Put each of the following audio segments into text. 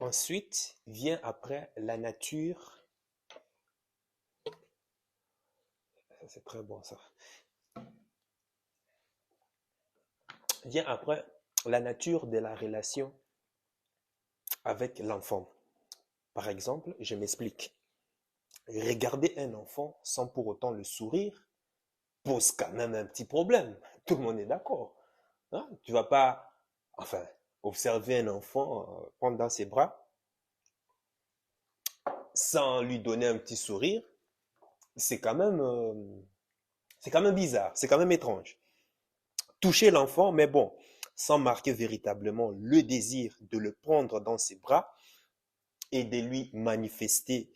Ensuite, vient après la nature. Ça, c'est très bon ça. Vient après la nature de la relation avec l'enfant. Par exemple, je m'explique. Regarder un enfant sans pour autant le sourire pose quand même un petit problème. Tout le monde est d'accord. Hein? Tu vas pas, enfin, observer un enfant prendre dans ses bras sans lui donner un petit sourire. C'est quand même, c'est quand même bizarre, c'est quand même étrange. Toucher l'enfant, mais bon, sans marquer véritablement le désir de le prendre dans ses bras et de lui manifester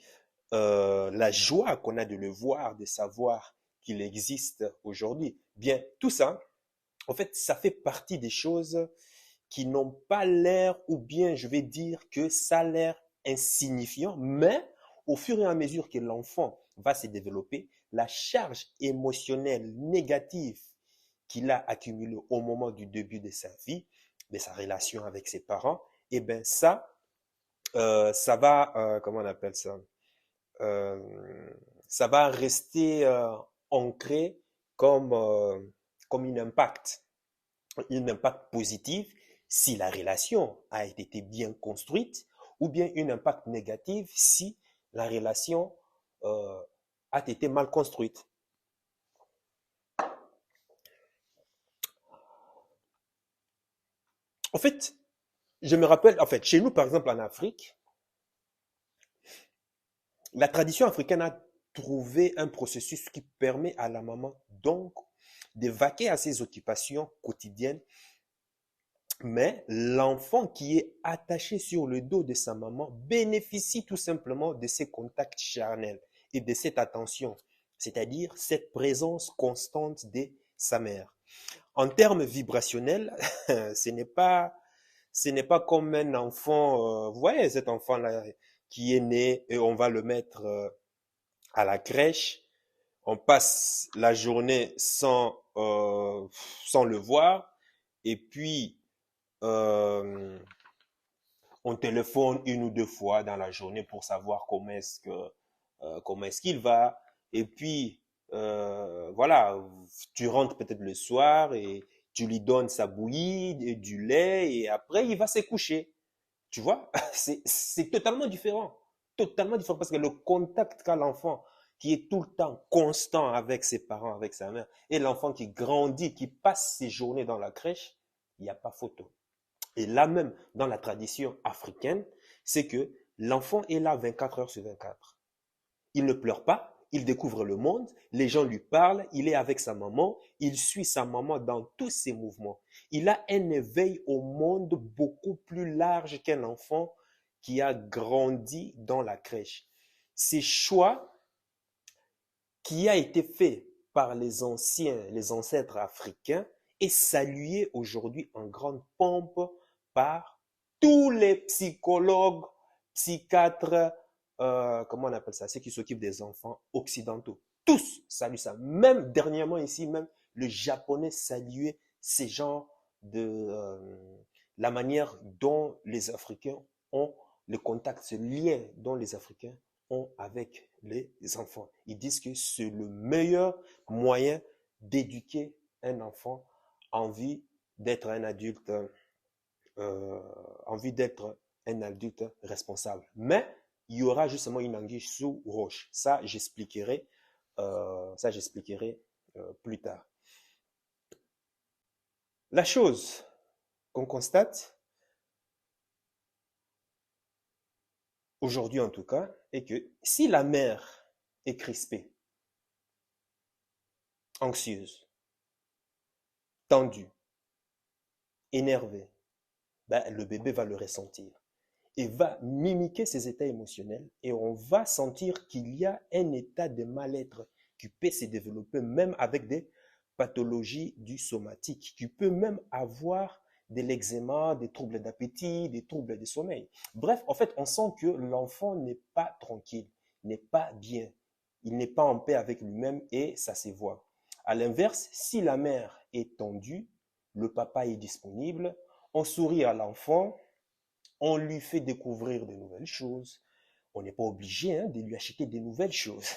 la joie qu'on a de le voir, de savoir qu'il existe aujourd'hui. Bien, tout ça, en fait, ça fait partie des choses qui n'ont pas l'air, ou bien je vais dire que ça a l'air insignifiant, mais au fur et à mesure que l'enfant va se développer, la charge émotionnelle négative qu'il a accumulée au moment du début de sa vie, de sa relation avec ses parents, et bien ça va, comment on appelle ça? Euh, Ça va rester ancré comme, comme un impact positif si la relation a été bien construite, ou bien un impact négatif si la relation euh, a été mal construite. En fait, je me rappelle, en fait, chez nous, par exemple, en Afrique, la tradition africaine a trouvé un processus qui permet à la maman, donc, de vaquer à ses occupations quotidiennes, mais l'enfant qui est attaché sur le dos de sa maman bénéficie tout simplement de ces contacts charnels et de cette attention, c'est-à-dire cette présence constante de sa mère. En termes vibrationnels, ce n'est pas, ce n'est pas comme un enfant, vous voyez cet enfant-là qui est né et on va le mettre à la crèche, on passe la journée sans le voir et puis euh, on téléphone une ou deux fois dans la journée pour savoir comment est-ce qu'il va. Et puis voilà, tu rentres peut-être le soir et tu lui donnes sa bouillie et du lait et après il va se coucher. Tu vois, c'est totalement différent. Totalement différent parce que le contact qu'a l'enfant qui est tout le temps constant avec ses parents, avec sa mère, et l'enfant qui grandit, qui passe ses journées dans la crèche, il n'y a pas photo. Et là même, dans la tradition africaine, c'est que l'enfant est là 24 heures sur 24. Il ne pleure pas, il découvre le monde, les gens lui parlent, il est avec sa maman, il suit sa maman dans tous ses mouvements. Il a un éveil au monde beaucoup plus large qu'un enfant qui a grandi dans la crèche. Ces choix qui a été fait par les anciens, les ancêtres africains, est salué aujourd'hui en grande pompe par tous les psychologues, psychiatres, comment on appelle ça, ceux qui s'occupent des enfants occidentaux. Tous saluent ça. Même dernièrement ici, même le japonais saluait ces genres de la manière dont les Africains ont le contact, ce lien dont les Africains ont avec les enfants. Ils disent que c'est le meilleur moyen d'éduquer un enfant en vie d'être un adulte, euh, en vie d'être un adulte responsable. Mais il y aura justement une anguille sous roche. Ça j'expliquerai plus tard. La chose qu'on constate aujourd'hui en tout cas est que si la mère est crispée, anxieuse, tendue, énervée, ben, le bébé va le ressentir et va mimiquer ses états émotionnels et on va sentir qu'il y a un état de mal-être qui peut se développer même avec des pathologies du somatique, qui peut même avoir de l'eczéma, des troubles d'appétit, des troubles de sommeil. Bref, en fait, on sent que l'enfant n'est pas tranquille, n'est pas bien, il n'est pas en paix avec lui-même et ça se voit. À l'inverse, si la mère est tendue, le papa est disponible, on sourit à l'enfant, on lui fait découvrir de nouvelles choses. On n'est pas obligé de lui acheter des nouvelles choses.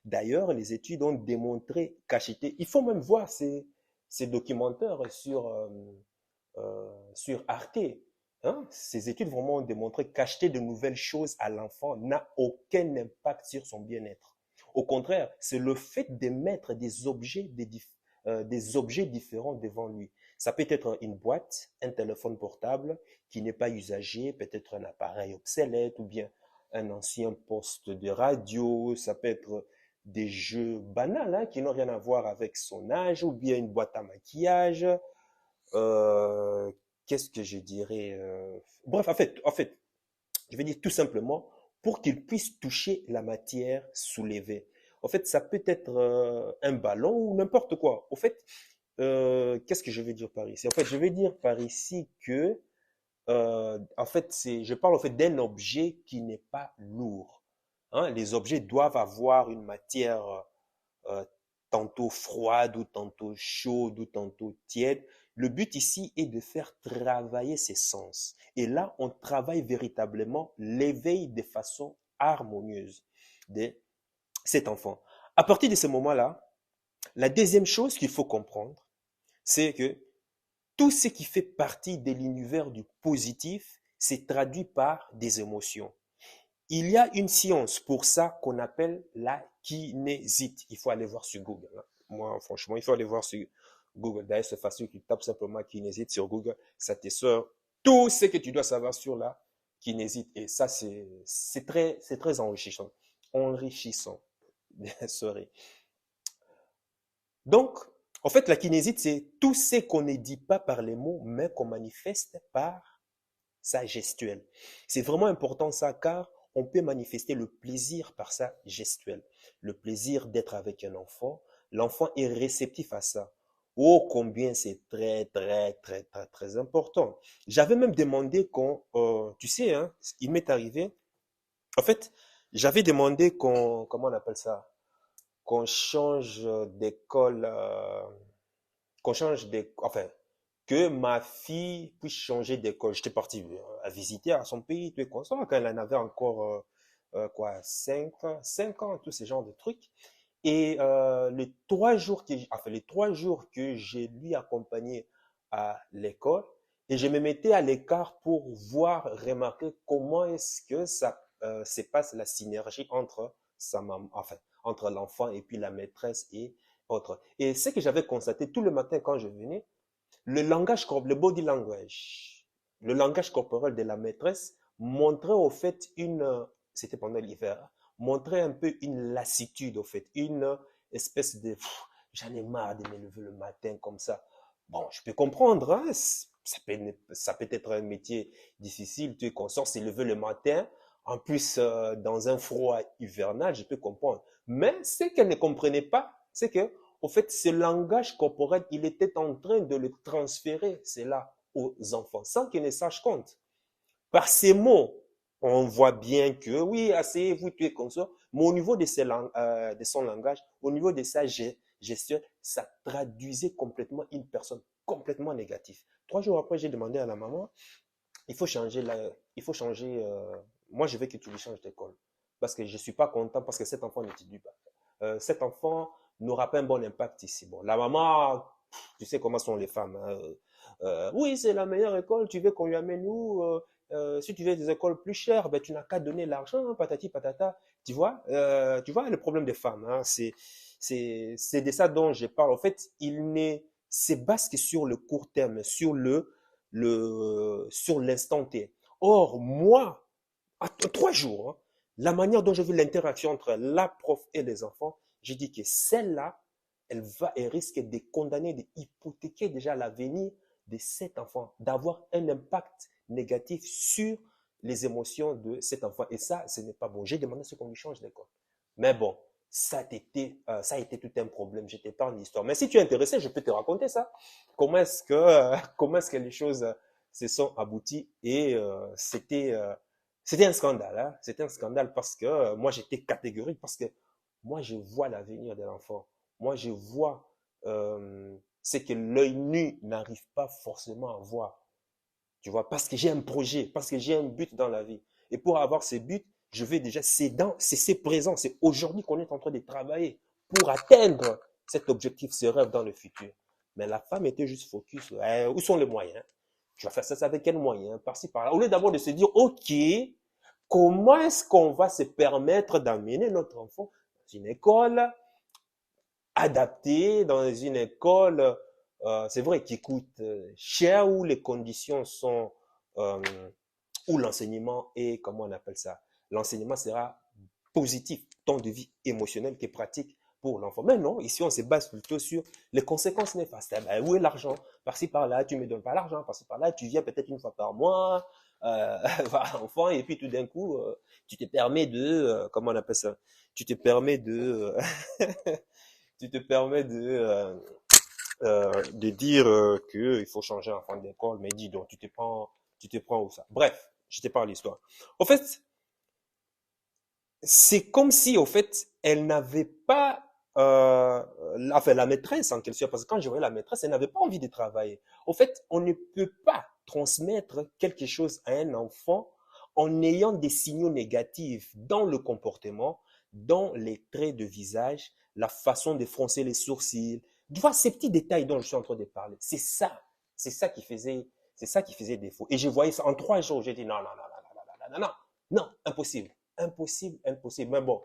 D'ailleurs, les études ont démontré qu'acheter, il faut même voir ces documentaires sur Arte. Hein. Ces études vraiment ont démontré qu'acheter de nouvelles choses à l'enfant n'a aucun impact sur son bien-être. Au contraire, c'est le fait de mettre des objets différents devant lui. Ça peut être une boîte, un téléphone portable qui n'est pas usagé, peut-être un appareil obsolète ou bien un ancien poste de radio, ça peut être des jeux banals qui n'ont rien à voir avec son âge ou bien une boîte à maquillage. Euh, Qu'est-ce que je dirais Bref, en fait, je vais dire tout simplement pour qu'il puisse toucher la matière soulevée. En fait, ça peut être un ballon ou n'importe quoi. Au fait, qu'est-ce que je vais dire par ici? En fait, je vais dire par ici que, en fait, je parle en fait d'un objet qui n'est pas lourd. Hein. Les objets doivent avoir une matière euh, tantôt froide ou tantôt chaude ou tantôt tiède. Le but ici est de faire travailler ses sens. Et là, on travaille véritablement l'éveil de façon harmonieuse de cet enfant. À partir de ce moment-là, la deuxième chose qu'il faut comprendre, c'est que tout ce qui fait partie de l'univers du positif s'est traduit par des émotions. Il y a une science pour ça qu'on appelle la kinésite. Il faut aller voir sur Google. Hein. Moi, franchement, il faut aller voir sur Google. D'ailleurs, c'est facile, tu tapes simplement kinésite sur Google, ça te sort tout ce que tu dois savoir sur la kinésite. Et ça, c'est très enrichissant. Enrichissant. Sorry. Donc, en fait, la kinésite, c'est tout ce qu'on ne dit pas par les mots, mais qu'on manifeste par sa gestuelle. C'est vraiment important ça, car on peut manifester le plaisir par sa gestuelle. Le plaisir d'être avec un enfant. L'enfant est réceptif à ça. Oh, combien c'est très, très, très, très, très important. J'avais même demandé tu sais, hein, il m'est arrivé, en fait, j'avais demandé comment on appelle ça, qu'on change d'école, enfin, que ma fille puisse changer d'école. J'étais parti à visiter à son pays, tout est constant, quand elle en avait encore, quoi, 5 ans, tous ces genres de trucs. Et les 3 jours que j'ai lui accompagné à l'école, et je me mettais à l'écart pour voir, remarquer comment est-ce que ça se passe la synergie entre sa maman, enfin, entre l'enfant et puis la maîtresse et autres. Et ce que j'avais constaté tout le matin quand je venais, le body language, le langage corporel de la maîtresse montrait au fait c'était pendant l'hiver, montrait un peu une lassitude au fait, une espèce de, j'en ai marre de me lever le matin comme ça. Bon, je peux comprendre, hein, ça peut être un métier difficile, tu es conscient, c'est lever le matin, en plus dans un froid hivernal, je peux comprendre. Mais ce qu'elle ne comprenait pas, c'est que au fait, ce langage corporel, il était en train de le transférer, cela, aux enfants, sans qu'ils ne sachent compte. Par ces mots, on voit bien que, oui, asseyez-vous, tu es conscient, mais au niveau de son langage, au niveau de sa gestion, ça traduisait complètement une personne complètement négative. 3 jours après, j'ai demandé à la maman, moi je veux que tu lui changes d'école. Parce que je ne suis pas content, parce que cet enfant n'étudie pas. Cet enfant n'aura pas un bon impact ici. Bon, la maman, tu sais comment sont les femmes. Hein. Oui, c'est la meilleure école, tu veux qu'on lui amène où si tu veux des écoles plus chères, ben, tu n'as qu'à donner l'argent, hein, patati patata. Tu vois le problème des femmes. Hein, c'est de ça dont je parle. En fait, il n'est, c'est basque sur le court terme, sur l'instant T. Or, moi, à 3 jours, hein, la manière dont j'ai vu l'interaction entre la prof et les enfants, j'ai dit que celle-là, elle risque de condamner, d'hypothéquer déjà l'avenir de cet enfant, d'avoir un impact négatif sur les émotions de cet enfant. Et ça, ce n'est pas bon. J'ai demandé ce qu'on lui change d'école. Mais bon, ça a été tout un problème. Je t'épargne l'histoire. Mais si tu es intéressé, je peux te raconter ça. Comment est-ce que les choses se sont abouties. Et c'était un scandale. Hein. C'était un scandale parce que moi, j'étais catégorique parce que moi, je vois l'avenir de l'enfant. Moi, je vois ce que l'œil nu n'arrive pas forcément à voir. Tu vois, parce que j'ai un projet, parce que j'ai un but dans la vie. Et pour avoir ce but, je vais déjà, c'est présent, c'est aujourd'hui qu'on est en train de travailler pour atteindre cet objectif, ce rêve dans le futur. Mais la femme était juste focus, où sont les moyens? Tu vas faire ça avec quels moyens? Par-ci, par-là. Au lieu d'abord de se dire, OK, comment est-ce qu'on va se permettre d'amener notre enfant dans une école adaptée, dans une école, c'est vrai, qui coûte cher, où les conditions sont, euh, où l'enseignement est, comment on appelle ça? L'enseignement sera positif, tant de vie émotionnelle que pratique pour l'enfant. Mais non, ici, on se base plutôt sur les conséquences néfastes. Ben, où est l'argent? Par-ci, par-là, tu ne me donnes pas l'argent. Par-ci, par-là, tu viens peut-être une fois par mois, voir enfant, et puis tout d'un coup, tu te permets de, comment on appelle ça? Tu te permets de, tu te permets de dire qu'il faut changer un enfant d'école, mais dis donc, tu te prends où ça? Bref, je te parle l'histoire. En fait, c'est comme si, au fait, elle n'avait pas, enfin, la maîtresse en quelque sorte, parce que quand je voyais la maîtresse, elle n'avait pas envie de travailler. Au fait, on ne peut pas transmettre quelque chose à un enfant en ayant des signaux négatifs dans le comportement, dans les traits de visage, la façon de froncer les sourcils. Tu vois, ces petits détails dont je suis en train de parler, c'est ça qui faisait, c'est ça qui faisait défaut. Et je voyais ça en 3 jours, j'ai dit non, non, non, non, non, non, non, non, non, impossible. Impossible, impossible. Mais bon,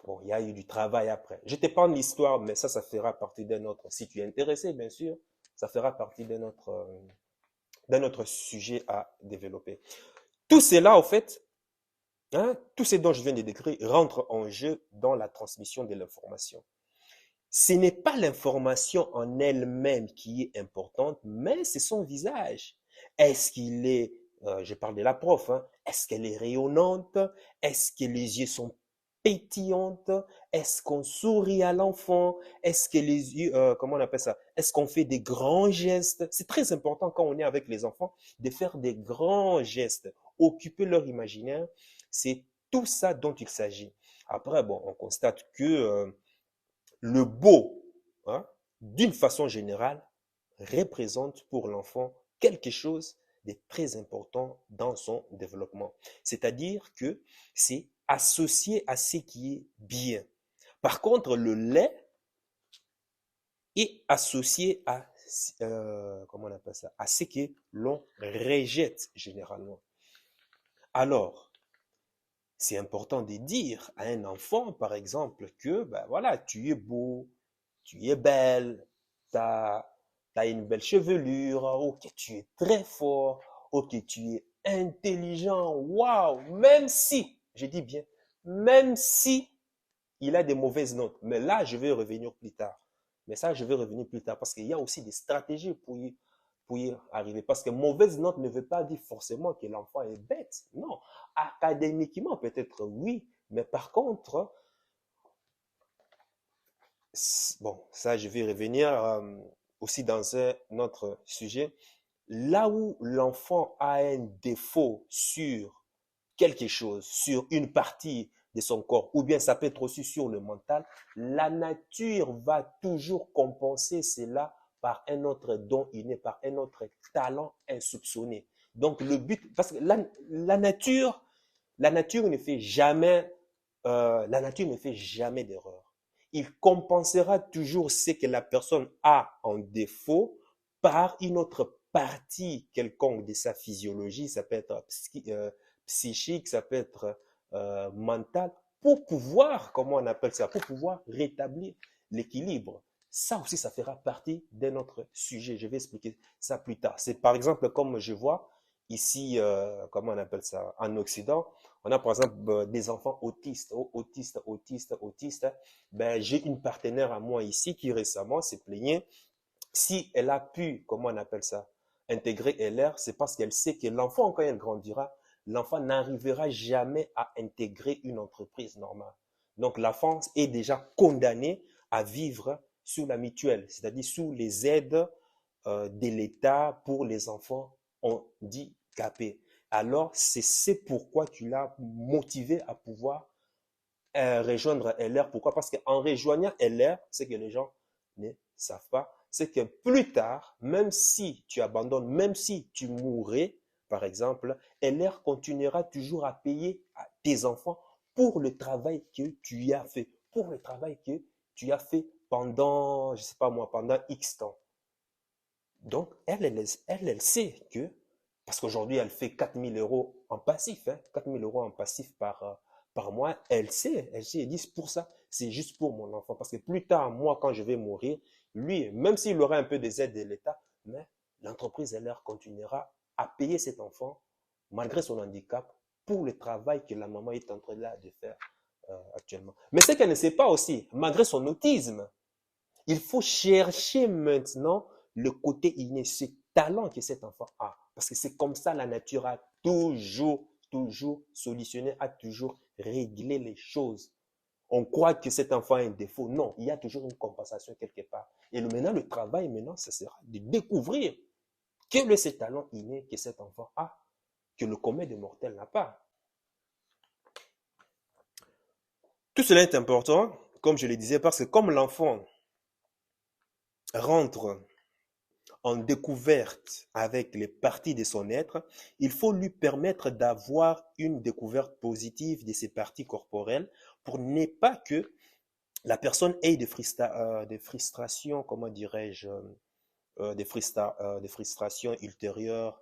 bon, il y a eu du travail après. Je t'épargne l'histoire, mais ça fera partie d'un autre. Si tu es intéressé, bien sûr, ça fera partie d'un autre sujet à développer. Tout cela, en fait, hein, tout ce dont je viens de décrire rentre en jeu dans la transmission de l'information. Ce n'est pas l'information en elle-même qui est importante, mais c'est son visage. Est-ce qu'il est, je parle de la prof, hein, est-ce qu'elle est rayonnante? Est-ce que les yeux sont pétillantes? Est-ce qu'on sourit à l'enfant? Est-ce que les yeux, comment on appelle ça? Est-ce qu'on fait des grands gestes? C'est très important quand on est avec les enfants de faire des grands gestes, occuper leur imaginaire. C'est tout ça dont il s'agit. Après, bon, on constate que le beau, hein, d'une façon générale, représente pour l'enfant quelque chose de très important dans son développement. C'est-à-dire que c'est associé à ce qui est bien. Par contre, le lait est associé à, comment on appelle ça, à ce que l'on rejette généralement. Alors, c'est important de dire à un enfant, par exemple, que ben voilà, tu es beau, tu es belle, tu as une belle chevelure, ok, tu es très fort, ok, tu es intelligent, waouh, même si, je dis bien, même si il a des mauvaises notes, mais là, je vais revenir plus tard. Mais ça, je vais revenir plus tard parce qu'il y a aussi des stratégies pour y arriver. Parce que mauvaise note ne veut pas dire forcément que l'enfant est bête. Non. Académiquement, peut-être oui, mais par contre, bon, ça, je vais revenir aussi dans un autre sujet. Là où l'enfant a un défaut sur quelque chose, sur une partie de son corps, ou bien ça peut être aussi sur le mental, la nature va toujours compenser cela par un autre don inné, par un autre talent insoupçonné. Donc le but, parce que la nature ne fait jamais, la nature ne fait jamais d'erreur. Il compensera toujours ce que la personne a en défaut par une autre partie quelconque de sa physiologie, ça peut être psychique, ça peut être mental, pour pouvoir, comment on appelle ça, pour pouvoir rétablir l'équilibre. Ça aussi, ça fera partie d'un autre sujet. Je vais expliquer ça plus tard. C'est par exemple comme je vois ici, comment on appelle ça, en Occident, on a par exemple des enfants autistes, autistes. Ben, j'ai une partenaire à moi ici qui récemment s'est plaignée. Si elle a pu, comment on appelle ça, intégrer LR, c'est parce qu'elle sait que l'enfant, quand elle grandira, l'enfant n'arrivera jamais à intégrer une entreprise normale. Donc l'enfant est déjà condamné à vivre sous la mutuelle, c'est-à-dire sous les aides de l'État pour les enfants handicapés. Alors c'est pourquoi tu l'as motivé à pouvoir rejoindre LR. Pourquoi? Parce qu'en rejoignant LR, c'est que les gens ne savent pas, c'est que plus tard, même si tu abandonnes, même si tu mourrais, par exemple, LR continuera toujours à payer à tes enfants pour le travail que tu as fait, pour le travail que tu as fait pendant, je sais pas moi, pendant X temps. Donc, elle sait que, parce qu'aujourd'hui, elle fait 4 000 € en passif, hein, 4 000 € en passif par mois, elle sait, elle dit, c'est pour ça, c'est juste pour mon enfant. Parce que plus tard, moi, quand je vais mourir, lui, même s'il aurait un peu des aides de l'État, mais l'entreprise LR continuera à payer cet enfant, malgré son handicap, pour le travail que la maman est en train de faire actuellement. Mais ce qu'elle ne sait pas aussi, malgré son autisme, il faut chercher maintenant le côté inné, ce talent que cet enfant a. Parce que c'est comme ça la nature a toujours solutionné, a toujours réglé les choses. On croit que cet enfant a un défaut. Non, il y a toujours une compensation quelque part. Et maintenant, le travail, maintenant, ce sera de découvrir quel est ce talent inné que cet enfant a, que le commun des mortels n'a pas. Tout cela est important, comme je le disais, parce que comme l'enfant rentre en découverte avec les parties de son être, il faut lui permettre d'avoir une découverte positive de ses parties corporelles pour ne pas que la personne ait des frustrations, comment dirais-je, des frustrations ultérieures,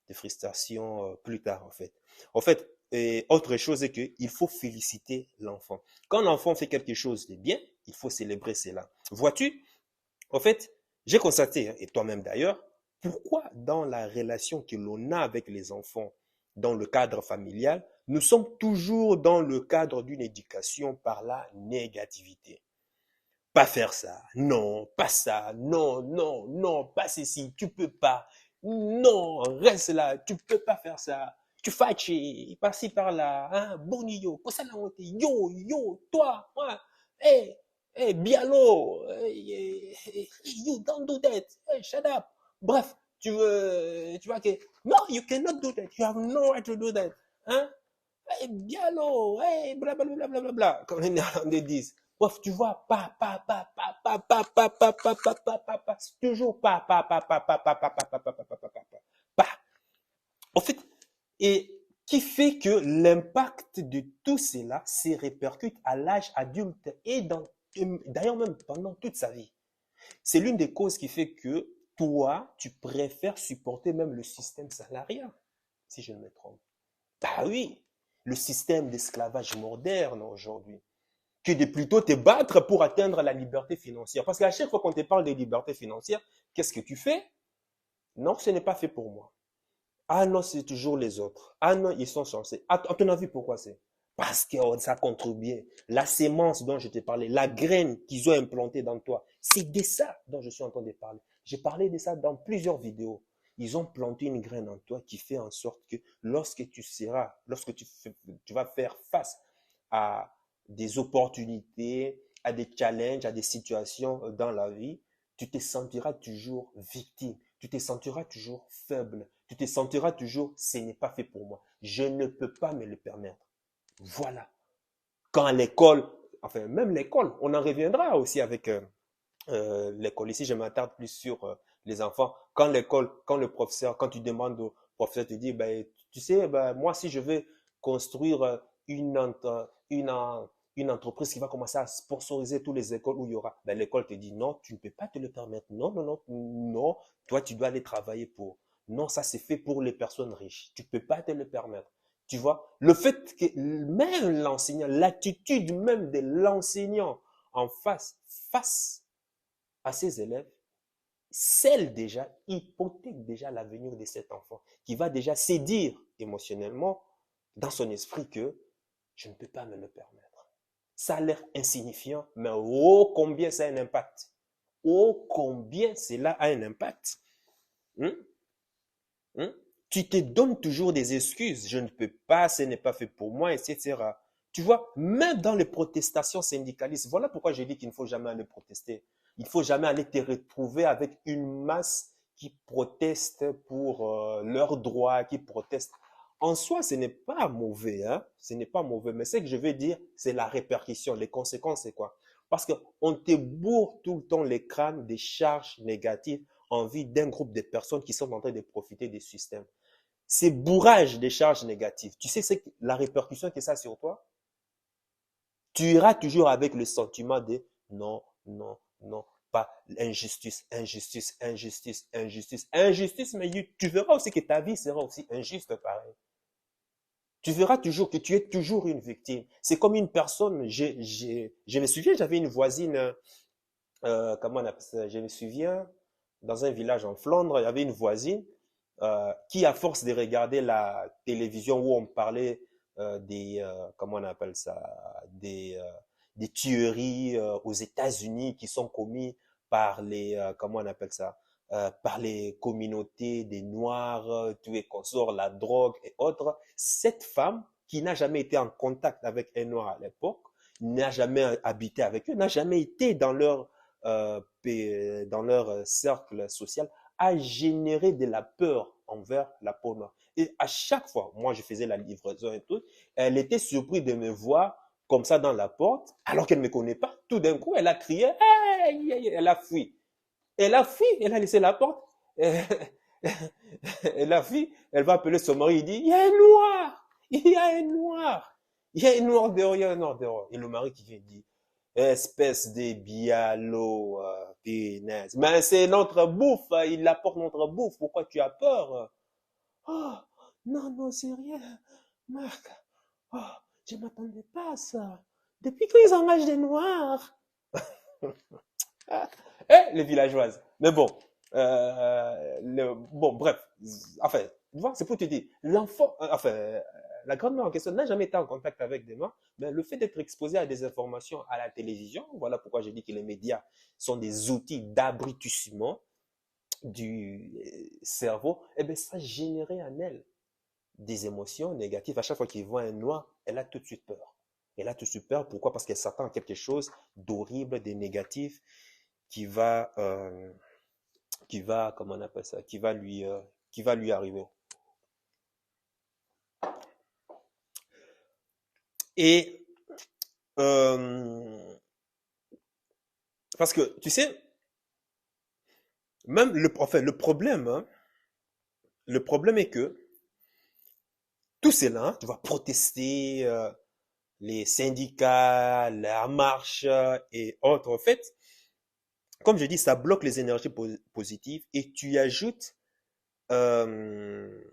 des frustrations plus tard en fait. En fait, et autre chose est qu'il faut féliciter l'enfant. Quand l'enfant fait quelque chose de bien, il faut célébrer cela. Vois-tu, en fait, j'ai constaté, et toi-même d'ailleurs, pourquoi dans la relation que l'on a avec les enfants, dans le cadre familial, nous sommes toujours dans le cadre d'une éducation par la négativité. Pas faire ça, non, pas ça, non, non, non, pas ceci, tu peux pas, non, reste là, tu peux pas faire ça, tu fâché, par-ci par-là, hein, bonio, quoi ça la honte, yo, toi, moi, hey, hey, Bialo, hey, hey, you don't do that, hey, shut up. Bref, tu vois que, no, you cannot do that, you have no right to do that, hein, hey, Bialo, hey, blablabla, bla, bla, bla, bla, comme les Néerlandais disent. Bref, tu vois, c'est toujours pas. En fait, et qui fait que l'impact de tout cela se répercute à l'âge adulte et d'ailleurs même pendant toute sa vie. C'est l'une des causes qui fait que toi, tu préfères supporter même le système salarial, si je ne me trompe. Bah oui, le système d'esclavage moderne aujourd'hui, que de plutôt te battre pour atteindre la liberté financière. Parce qu'à chaque fois qu'on te parle de liberté financière, qu'est-ce que tu fais? Non, ce n'est pas fait pour moi. Ah non, c'est toujours les autres. Ah non, ils sont censés. À ton avis, pourquoi c'est? Parce que ça contribue. La sémence dont je te parlais, la graine qu'ils ont implantée dans toi, c'est de ça dont je suis en train de parler. J'ai parlé de ça dans plusieurs vidéos. Ils ont planté une graine en toi qui fait en sorte que lorsque tu vas faire face à des opportunités, à des challenges, à des situations dans la vie, tu te sentiras toujours victime, tu te sentiras toujours faible, tu te sentiras toujours, ce n'est pas fait pour moi, je ne peux pas me le permettre. Voilà. Quand l'école, enfin même l'école, on en reviendra aussi avec l'école. Ici, je m'attarde plus sur les enfants. Quand l'école, quand le professeur, quand tu demandes au professeur, te dit, ben, tu sais, ben, moi, si je veux construire une entreprise qui va commencer à sponsoriser toutes les écoles où il y aura, ben, l'école te dit, non, tu ne peux pas te le permettre. Non, non, non, non, toi, tu dois aller travailler pour. Non, ça, c'est fait pour les personnes riches. Tu ne peux pas te le permettre. Tu vois, le fait que même l'enseignant, l'attitude même de l'enseignant en face à ses élèves, scelle déjà, hypothèque déjà l'avenir de cet enfant, qui va déjà se dire émotionnellement dans son esprit que je ne peux pas me le permettre. Ça a l'air insignifiant, mais oh combien ça a un impact. Oh combien cela a un impact. Hum? Hum? Tu te donnes toujours des excuses. Je ne peux pas, ce n'est pas fait pour moi, etc. Tu vois, même dans les protestations syndicalistes, voilà pourquoi je dis qu'il ne faut jamais aller protester. Il ne faut jamais aller te retrouver avec une masse qui proteste pour leurs droits, qui proteste. En soi, ce n'est pas mauvais, hein? Ce n'est pas mauvais. Mais ce que je veux dire, c'est la répercussion, les conséquences, c'est quoi? Parce qu'on te bourre tout le temps les crânes des charges négatives en vue d'un groupe de personnes qui sont en train de profiter des systèmes. Ces bourrages des charges négatives, tu sais c'est la répercussion que ça a sur toi? Tu iras toujours avec le sentiment de non, non, non, pas injustice, injustice, injustice, injustice, injustice, mais tu verras aussi que ta vie sera aussi injuste pareil. Tu verras toujours que tu es toujours une victime. C'est comme une personne, je me souviens, j'avais une voisine, comment on appelle ça, je me souviens, dans un village en Flandre, il y avait une voisine qui, à force de regarder la télévision où on parlait comment on appelle ça, des tueries aux États-Unis qui sont commises par comment on appelle ça, par les communautés des Noirs, tout et consorts, la drogue et autres. Cette femme, qui n'a jamais été en contact avec un Noir à l'époque, n'a jamais habité avec eux, n'a jamais été dans leur cercle social, a généré de la peur envers la peau noire. Et à chaque fois, moi je faisais la livraison et tout, elle était surprise de me voir comme ça dans la porte, alors qu'elle ne me connaît pas. Tout d'un coup, elle a crié, hey! Elle a fui. Elle a fui, elle a laissé la porte. Et la fille, elle va appeler son mari, il dit, il y a un noir, il y a un noir, il y a un noir dehors, il y a un noir dehors. Et le mari qui vient dit, espèce de bialo, punaise. Mais c'est notre bouffe, il apporte notre bouffe, pourquoi tu as peur? Oh, non, non, c'est rien, Marc. Oh, je ne m'attendais pas à ça. Depuis qu'ils engagent des noirs. Les villageoises. Mais bon, bon, bref, enfin, tu vois, c'est pour te dire, l'enfant, enfin, la grand-mère en question n'a jamais été en contact avec des noirs, mais le fait d'être exposé à des informations à la télévision, voilà pourquoi j'ai dit que les médias sont des outils d'abrutissement du cerveau, eh bien, ça générait en elle des émotions négatives. À chaque fois qu'il voit un noir, elle a tout de suite peur. Elle a tout de suite peur. Pourquoi? Parce qu'elle s'attend à quelque chose d'horrible, de négatif, qui va, comment on appelle ça, qui va lui arriver. Et parce que tu sais, même enfin, le problème est que tout cela, hein, tu vas protester, les syndicats, la marche et autres. En fait, comme je dis, ça bloque les énergies positives euh,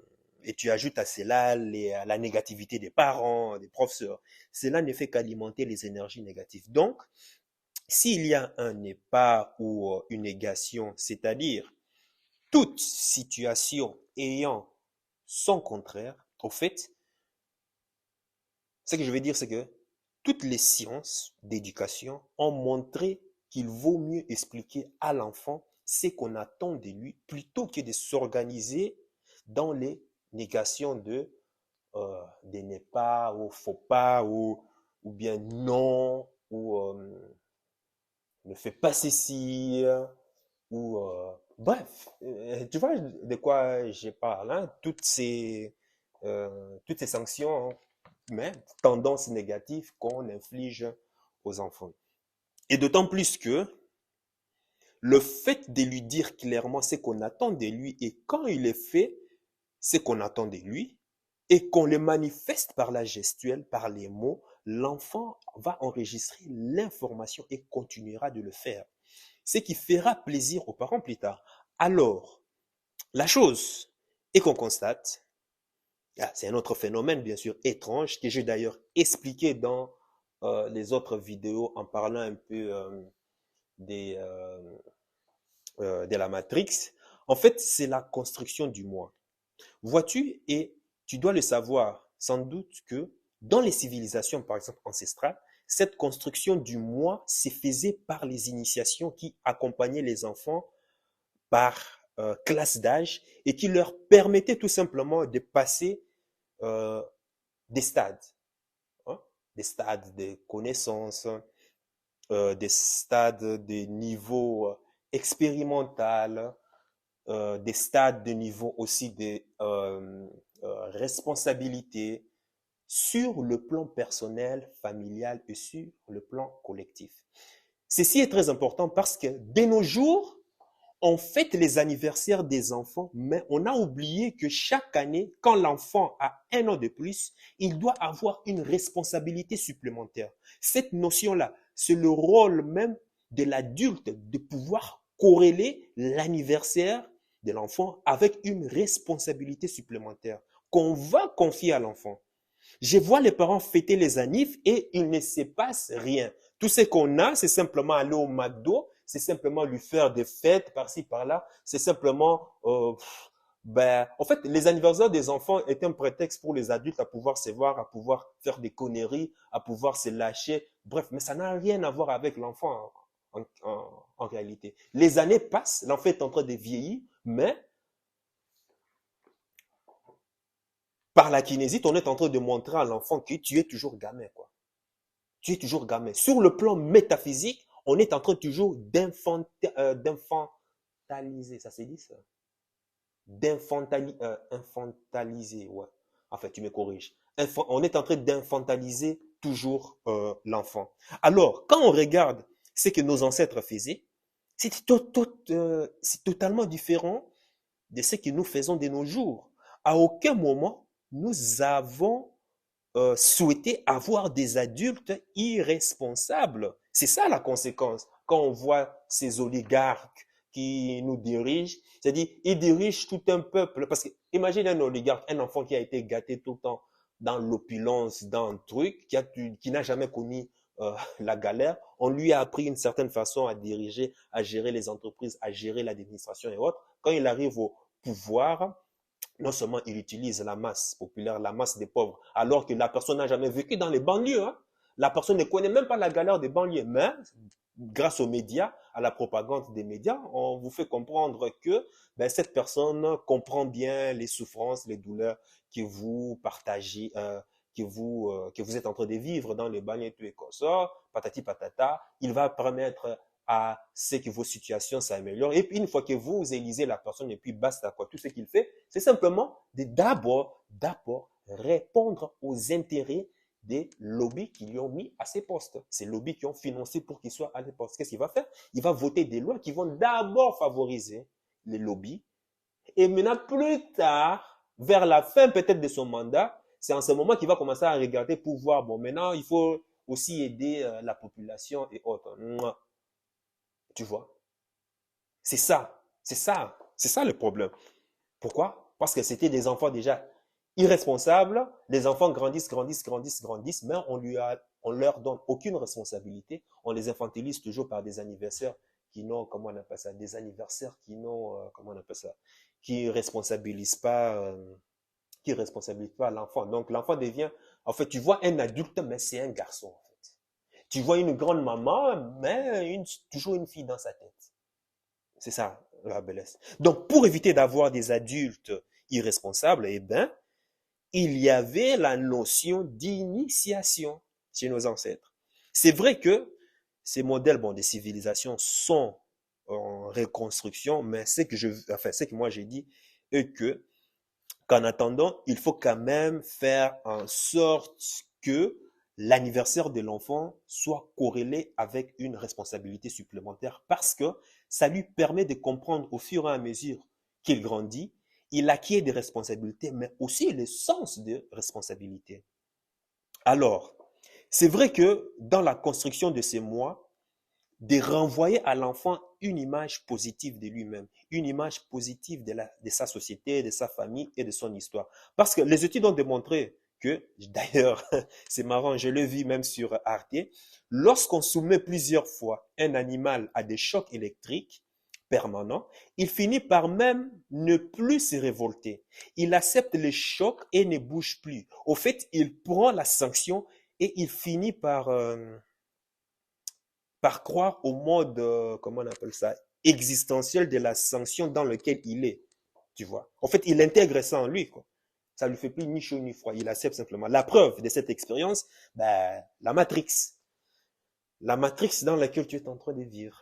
et tu ajoutes à cela la négativité des parents, des professeurs. Cela ne fait qu'alimenter les énergies négatives. Donc, s'il y a un épargne ou une négation, c'est-à-dire toute situation ayant son contraire, au fait, ce que je veux dire, c'est que toutes les sciences d'éducation ont montré qu'il vaut mieux expliquer à l'enfant ce qu'on attend de lui plutôt que de s'organiser dans les négations des n'est pas ou faut pas ou bien non ou ne fais pas ceci ou bref, tu vois de quoi je parle, hein? Toutes ces sanctions, hein, mais tendances négatives qu'on inflige aux enfants. Et d'autant plus que le fait de lui dire clairement ce qu'on attend de lui et quand il est fait ce qu'on attend de lui et qu'on le manifeste par la gestuelle, par les mots, l'enfant va enregistrer l'information et continuera de le faire. Ce qui fera plaisir aux parents plus tard. Alors, la chose est qu'on constate, c'est un autre phénomène bien sûr étrange que j'ai d'ailleurs expliqué dans les autres vidéos en parlant un peu des, de la Matrix. En fait, c'est la construction du moi. Vois-tu, et tu dois le savoir sans doute que dans les civilisations, par exemple ancestrales, cette construction du moi se faisait par les initiations qui accompagnaient les enfants par classe d'âge et qui leur permettaient tout simplement de passer euh, des stades, hein, des stades de connaissances, des stades de niveau expérimental, des stades de niveau aussi de responsabilité sur le plan personnel, familial et sur le plan collectif. Ceci est très important parce que de nos jours, on fête les anniversaires des enfants, mais on a oublié que chaque année, quand l'enfant a 1 an de plus, il doit avoir une responsabilité supplémentaire. Cette notion-là, c'est le rôle même de l'adulte de pouvoir corréler l'anniversaire de l'enfant avec une responsabilité supplémentaire qu'on va confier à l'enfant. Je vois les parents fêter les annives et il ne se passe rien. Tout ce qu'on a, c'est simplement aller au McDo, c'est simplement lui faire des fêtes par-ci, par-là, c'est simplement... en fait, les anniversaires des enfants étaient un prétexte pour les adultes à pouvoir se voir, à pouvoir faire des conneries, à pouvoir se lâcher. Bref, mais ça n'a rien à voir avec l'enfant en réalité. Les années passent, l'enfant est en train de vieillir, mais par la kinésite, on est en train de montrer à l'enfant que tu es toujours gamin, quoi. Tu es toujours gamin. Sur le plan métaphysique, on est en train toujours d'infantaliser. Ça se dit ça? Infantaliser, ouais. Enfin, tu me corriges. On est en train d'infantaliser toujours l'enfant. Alors, quand on regarde ce que nos ancêtres faisaient, c'est totalement différent de ce que nous faisons de nos jours. À aucun moment, nous avons souhaité avoir des adultes irresponsables. C'est ça la conséquence. Quand on voit ces oligarques qui nous dirigent, c'est-à-dire ils dirigent tout un peuple. Parce que imagine un oligarque, un enfant qui a été gâté tout le temps dans l'opulence, dans un truc, qui n'a jamais connu la galère. On lui a appris une certaine façon à diriger, à gérer les entreprises, à gérer l'administration et autres. Quand il arrive au pouvoir, non seulement il utilise la masse populaire, la masse des pauvres, alors que la personne n'a jamais vécu dans les banlieues. Hein. La personne ne connaît même pas la galère des banlieues. Mais grâce aux médias, à la propagande des médias, on vous fait comprendre que cette personne comprend bien les souffrances, les douleurs que vous partagez, que vous êtes en train de vivre dans les banlieues et tout et comme ça, patati patata. Il va permettre à ce que vos situations s'améliorent. Et puis, une fois que vous élisez la personne, et puis basta, quoi. Tout ce qu'il fait, c'est simplement d'abord répondre aux intérêts des lobbies qui lui ont mis à ces postes. Ces lobbies qui ont financé pour qu'il soit à ces postes. Qu'est-ce qu'il va faire? Il va voter des lois qui vont d'abord favoriser les lobbies. Et maintenant, plus tard, vers la fin peut-être de son mandat, c'est en ce moment qu'il va commencer à regarder pour voir, bon, maintenant, il faut aussi aider la population et autres. Tu vois? C'est ça le problème. Pourquoi? Parce que c'était des enfants déjà irresponsables. Les enfants grandissent, mais on leur donne aucune responsabilité. On les infantilise toujours par des anniversaires qui n'ont, comment on appelle ça, des anniversaires qui n'ont, comment on appelle ça, qui responsabilisent pas, l'enfant. Donc l'enfant devient, en fait, tu vois un adulte, mais c'est un garçon, en fait. Tu vois une grande maman, mais toujours une fille dans sa tête. C'est ça, la bellesse. Donc, pour éviter d'avoir des adultes irresponsables, eh ben, il y avait la notion d'initiation chez nos ancêtres. C'est vrai que ces modèles, bon, des civilisations sont en reconstruction, mais ce que moi j'ai dit est qu'en attendant, il faut quand même faire en sorte que l'anniversaire de l'enfant soit corrélé avec une responsabilité supplémentaire parce que ça lui permet de comprendre au fur et à mesure qu'il grandit, il acquiert des responsabilités, mais aussi le sens de responsabilité. Alors, c'est vrai que dans la construction de ces mois, de renvoyer à l'enfant une image positive de lui-même, une image positive de sa société, de sa famille et de son histoire. Parce que les études ont démontré que, d'ailleurs, c'est marrant, je le vis même sur Arte, lorsqu'on soumet plusieurs fois un animal à des chocs électriques permanents, il finit par même ne plus se révolter. Il accepte les chocs et ne bouge plus. Au fait, il prend la sanction et il finit par croire au mode, comment on appelle ça, existentiel de la sanction dans lequel il est. Tu vois. En fait, il intègre ça en lui, quoi. Ça lui fait plus ni chaud ni froid. Il accepte simplement. La preuve de cette expérience, la Matrix. La Matrix dans laquelle tu es en train de vivre.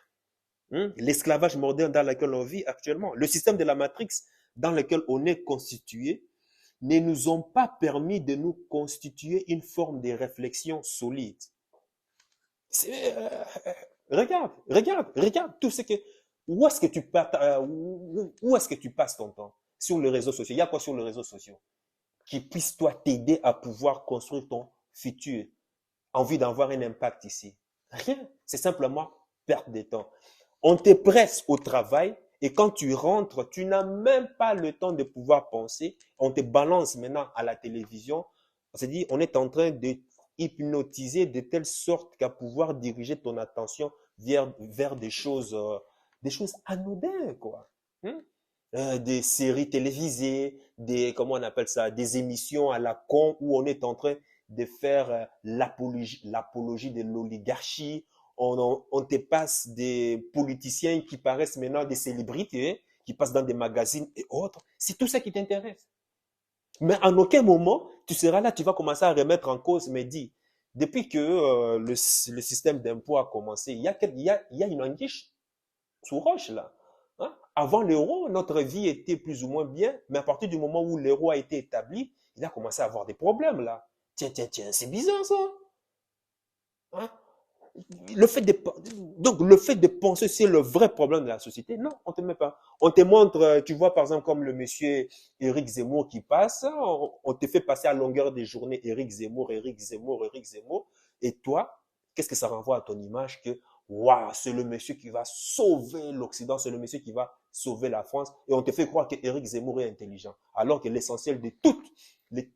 L'esclavage moderne dans lequel on vit actuellement. Le système de la Matrix dans lequel on est constitué ne nous ont pas permis de nous constituer une forme de réflexion solide. C'est, Regarde tout ce que, où est-ce que tu passes, où est-ce que tu passes ton temps? Sur les réseaux sociaux. Il y a quoi sur les réseaux sociaux qui puisse, toi, t'aider à pouvoir construire ton futur? Envie d'avoir un impact ici? Rien. C'est simplement perte de temps. On te presse au travail et quand tu rentres, tu n'as même pas le temps de pouvoir penser. On te balance maintenant à la télévision. On s'est dit, on est en train de hypnotiser de telle sorte qu'à pouvoir diriger ton attention vers des choses anodines, quoi. Hein? Des séries télévisées, comment on appelle ça, des émissions à la con où on est en train de faire l'apologie de l'oligarchie. On te passe des politiciens qui paraissent maintenant des célébrités, qui passent dans des magazines et autres. C'est tout ça qui t'intéresse. Mais en aucun moment, tu seras là, tu vas commencer à remettre en cause, mais dis, depuis que le système d'impôt a commencé, il y a une anguille sous roche là. Hein? Avant l'euro, notre vie était plus ou moins bien, mais à partir du moment où l'euro a été établi, il a commencé à avoir des problèmes là. Tiens, c'est bizarre ça. Hein? Le fait de, donc, le fait de penser c'est le vrai problème de la société, non, on te met pas. On te montre, tu vois, par exemple, comme le monsieur Éric Zemmour qui passe, on te fait passer à longueur des journées Éric Zemmour, Éric Zemmour, Éric Zemmour. Et toi, qu'est-ce que ça renvoie à ton image que, waouh, c'est le monsieur qui va sauver l'Occident, c'est le monsieur qui va sauver la France. Et on te fait croire que Éric Zemmour est intelligent. Alors que l'essentiel de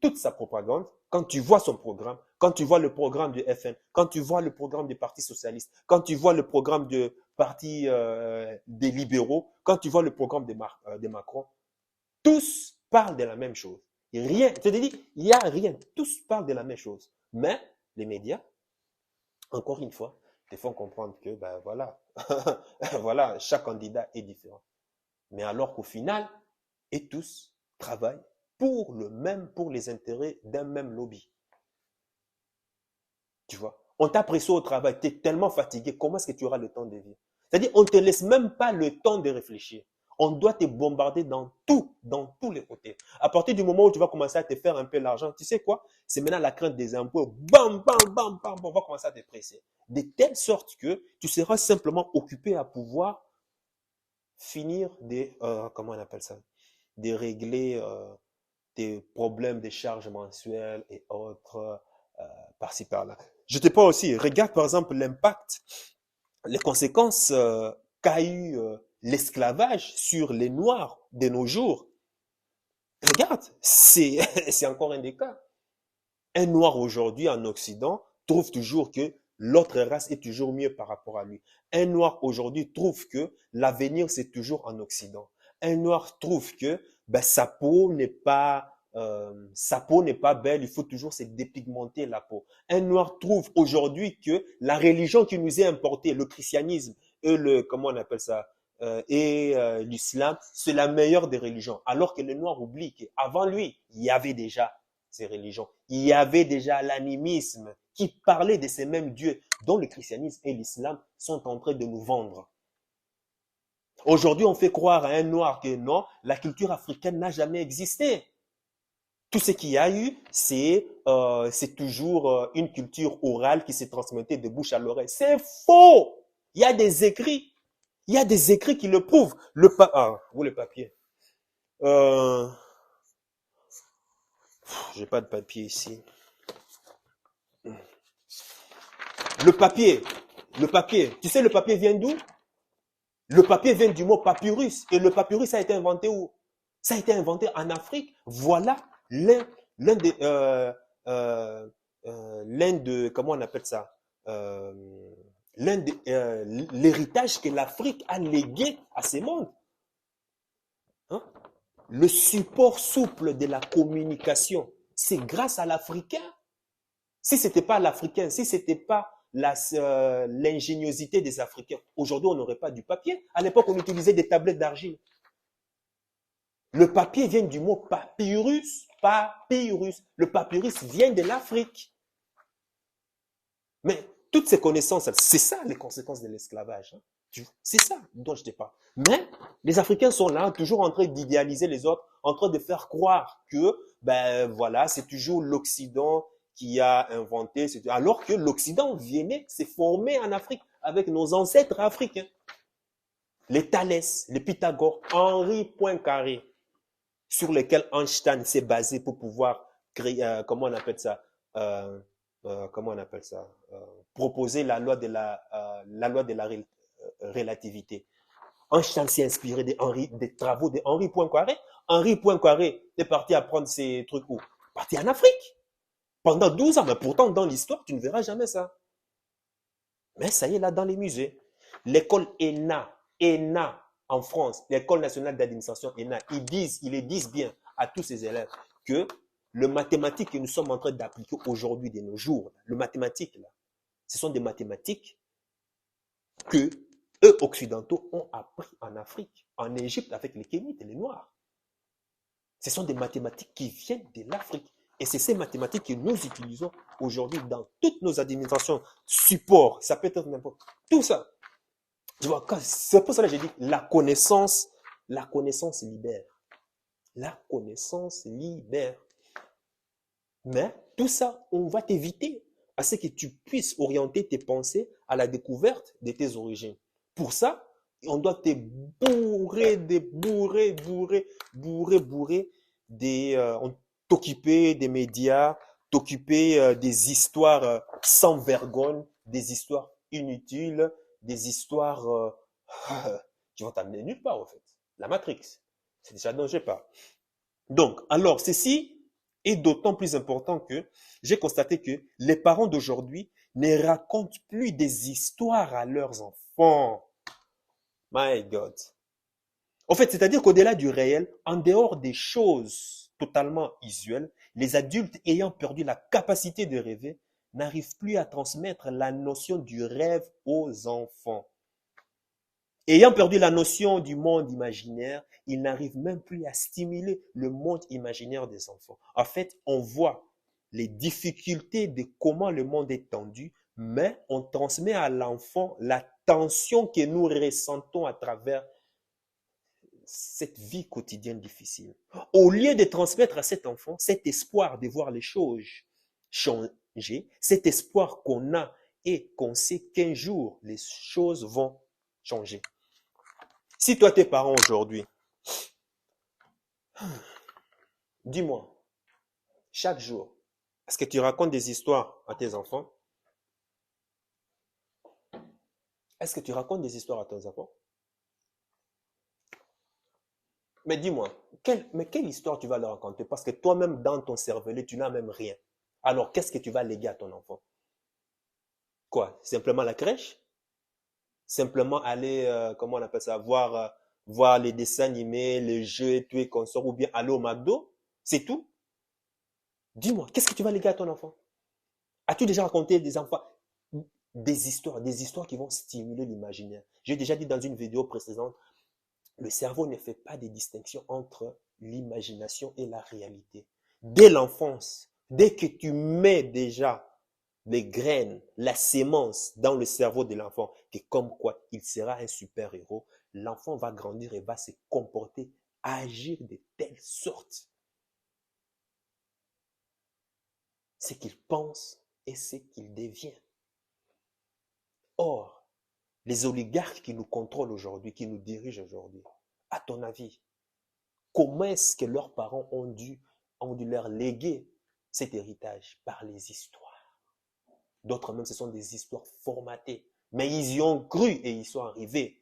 toute sa propagande, quand tu vois son programme, quand tu vois le programme du FN, quand tu vois le programme du Parti socialiste, quand tu vois le programme du Parti des libéraux, quand tu vois le programme de Macron, tous parlent de la même chose. Rien, je te dis, il n'y a rien. Tous parlent de la même chose. Mais les médias, encore une fois, te font comprendre que, ben voilà, voilà, chaque candidat est différent. Mais alors qu'au final, et tous travaillent pour les intérêts d'un même lobby. Tu vois, on t'a pressé au travail, tu es tellement fatigué, comment est-ce que tu auras le temps de vivre? C'est-à-dire, on ne te laisse même pas le temps de réfléchir. On doit te bombarder dans tous les côtés. À partir du moment où tu vas commencer à te faire un peu l'argent, tu sais quoi? C'est maintenant la crainte des impôts. Bam, bam, bam, bam, on va commencer à te presser. De telle sorte que tu seras simplement occupé à pouvoir finir comment on appelle ça? De régler tes problèmes de charges mensuelles et autres par-ci par-là. Je te parle aussi, regarde par exemple l'impact, les conséquences qu'a eu l'esclavage sur les Noirs de nos jours. Regarde, c'est encore un des cas. Un Noir aujourd'hui en Occident trouve toujours que l'autre race est toujours mieux par rapport à lui. Un Noir aujourd'hui trouve que l'avenir c'est toujours en Occident. Un Noir trouve que ben, sa peau n'est pas belle, il faut toujours se dépigmenter la peau. Un Noir trouve aujourd'hui que la religion qui nous est importée, le christianisme et comment on appelle ça, l'islam, c'est la meilleure des religions. Alors que le Noir oublie qu'avant lui, il y avait déjà ces religions. Il y avait déjà l'animisme qui parlait de ces mêmes dieux dont le christianisme et l'islam sont en train de nous vendre. Aujourd'hui, on fait croire à un Noir que non, la culture africaine n'a jamais existé. Tout ce qu'il y a eu, c'est toujours une culture orale qui s'est transmettée de bouche à l'oreille. C'est faux! Il y a des écrits. Il y a des écrits qui le prouvent. Où le papier? J'ai pas de papier ici. Le papier. Tu sais, le papier vient d'où? Le papier vient du mot papyrus. Et le papyrus a été inventé où? Ça a été inventé en Afrique. Voilà l'un de, comment on appelle ça? L'héritage que l'Afrique a légué à ces mondes. Hein? Le support souple de la communication, c'est grâce à l'Africain. Si ce n'était pas l'Africain, si ce n'était pas l'ingéniosité des Africains, aujourd'hui on n'aurait pas du papier. À l'époque, on utilisait des tablettes d'argile. Le papier vient du mot papyrus. Papyrus. Le papyrus vient de l'Afrique. Mais toutes ces connaissances, c'est ça les conséquences de l'esclavage. Hein. C'est ça dont je te parle. Mais les Africains sont là, toujours en train d'idéaliser les autres, en train de faire croire que, ben voilà, c'est toujours l'Occident qui a inventé, alors que l'Occident s'est formé en Afrique avec nos ancêtres africains. Les Thalès, les Pythagore, Henri Poincaré, sur lesquels Einstein s'est basé pour pouvoir créer, comment on appelle ça, comment on appelle ça, proposer la loi de la relativité. Einstein s'est inspiré des travaux de Henri Poincaré. Henri Poincaré est parti apprendre ces trucs où? Parti en Afrique. Pendant 12 ans, mais pourtant dans l'histoire, tu ne verras jamais ça. Mais ça y est là dans les musées. L'école ENA en France, l'École nationale d'administration ENA, ils les disent bien à tous ces élèves que le mathématique que nous sommes en train d'appliquer aujourd'hui de nos jours, le mathématique, là, ce sont des mathématiques que eux, occidentaux, ont appris en Afrique, en Égypte, avec les Kémites et les Noirs. Ce sont des mathématiques qui viennent de l'Afrique. Et c'est ces mathématiques que nous utilisons aujourd'hui dans toutes nos administrations, support, ça peut être n'importe quoi. Tout ça. Tu vois, c'est pour ça que j'ai dit la connaissance libère. La connaissance libère. Mais tout ça, on va t'éviter à ce que tu puisses orienter tes pensées à la découverte de tes origines. Pour ça, on doit te t'occuper des médias, t'occuper des histoires sans vergogne, des histoires inutiles, des histoires qui vont t'amener nulle part, en fait. La Matrix, c'est déjà dont je parle. Donc, alors, ceci est d'autant plus important que j'ai constaté que les parents d'aujourd'hui ne racontent plus des histoires à leurs enfants. My God. En fait, c'est-à-dire qu'au-delà du réel, en dehors des choses totalement usuelles, les adultes ayant perdu la capacité de rêver n'arrivent plus à transmettre la notion du rêve aux enfants. Ayant perdu la notion du monde imaginaire, ils n'arrivent même plus à stimuler le monde imaginaire des enfants. En fait, on voit les difficultés de comment le monde est tendu, mais on transmet à l'enfant la tension que nous ressentons à travers cette vie quotidienne difficile. Au lieu de transmettre à cet enfant cet espoir de voir les choses changer, cet espoir qu'on a et qu'on sait qu'un jour les choses vont changer. Si toi tes parents aujourd'hui, dis-moi, chaque jour, est-ce que tu racontes des histoires à tes enfants? Est-ce que tu racontes des histoires à tes enfants? Mais dis-moi, quelle histoire tu vas leur raconter? Parce que toi-même, dans ton cervelet, tu n'as même rien. Alors, qu'est-ce que tu vas léguer à ton enfant? Quoi? Simplement la crèche? Simplement aller, comment on appelle ça, voir les dessins animés, les jeux et tout et consorts, ou bien aller au McDo? C'est tout? Dis-moi, qu'est-ce que tu vas léguer à ton enfant? As-tu déjà raconté des histoires qui vont stimuler l'imaginaire? J'ai déjà dit dans une vidéo précédente, le cerveau ne fait pas de distinction entre l'imagination et la réalité. Dès l'enfance, dès que tu mets déjà les graines, la sémence dans le cerveau de l'enfant, que comme quoi il sera un super-héros, l'enfant va grandir et va se comporter, agir de telle sorte. Ce qu'il pense et ce qu'il devient. Or, les oligarques qui nous contrôlent aujourd'hui, qui nous dirigent aujourd'hui, à ton avis, comment est-ce que leurs parents ont dû leur léguer cet héritage? Par les histoires. D'autres même, ce sont des histoires formatées. Mais ils y ont cru et ils sont arrivés.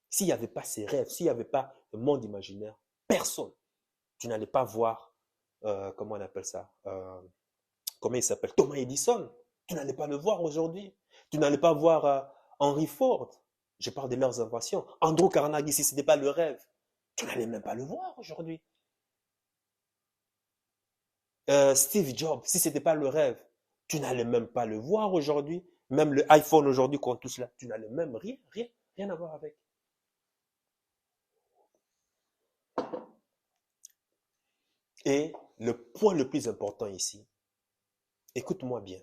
S'il n'y avait pas ces rêves, s'il n'y avait pas le monde imaginaire, personne. Tu n'allais pas voir, comment on appelle ça, comment il s'appelle, Thomas Edison. Tu n'allais pas le voir aujourd'hui. Tu n'allais pas voir Henry Ford. Je parle de leurs inventions. Andrew Carnegie, si ce n'était pas le rêve, tu n'allais même pas le voir aujourd'hui. Steve Jobs, si ce n'était pas le rêve, tu n'allais même pas le voir aujourd'hui. Même le iPhone aujourd'hui qu'on touche là, tu n'allais même rien à voir avec. Et le point le plus important ici, écoute-moi bien,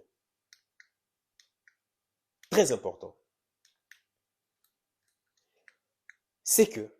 très important, c'est que